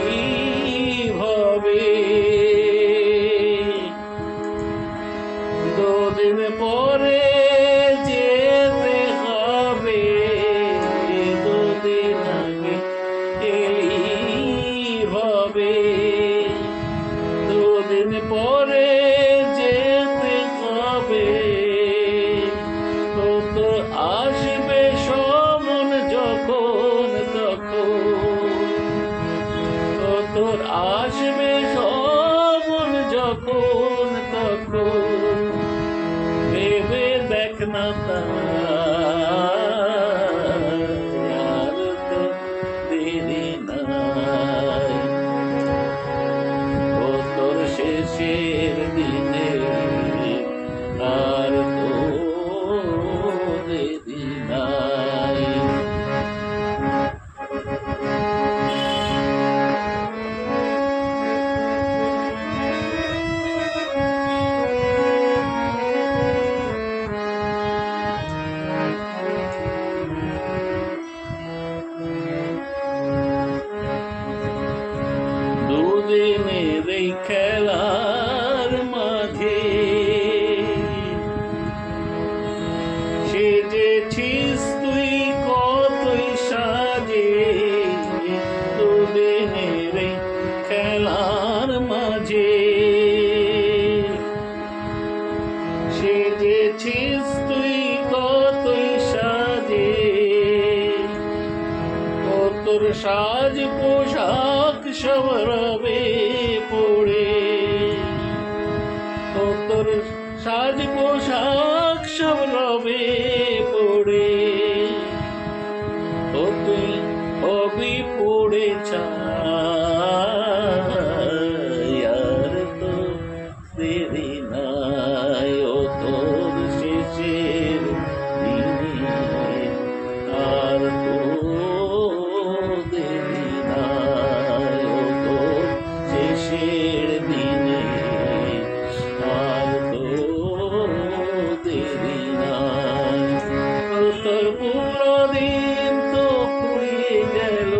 এইভাবে দুদিন পরে যেতে হবে, দুদিন আগে এইভাবে দুদিন পরে যেতে হবে। তো আসবে সমন যখন তখন, তোর আসবে সমন যখন তখন, ভেবে দেখ না আর তো দেরি নাই। ও তোর শেষের দিনে আর তো দেরি নাই। দুদিনের এই খেলার মাঝে সেজেছিস তুই কতই সাজে, দুদিনের এই খেলার মাঝে সেজেছিস তুই কতই সাজে। তোর সাজ পোশাক সব রবে পড়ে, তোর সাজ পোশাক সব রবে পড়ে, তুই হবি পড়ে ছাই আর তো দেরি নাই। ও তোর শেষের দিনে আর তো দেরি নাই। ও তোর শেষের দিনে আর তো দেরি নাই। তোর পুরো দিন তো ফুরিয়ে গেল,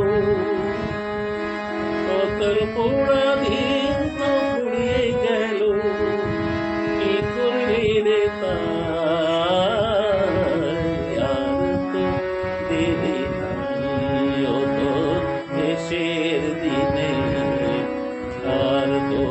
তোর পুরো দিন তো ফুরিয়ে গেল, কি করবি রে তাই আর তো দেরি নাই। ও তোর শেষের দিনে আর তো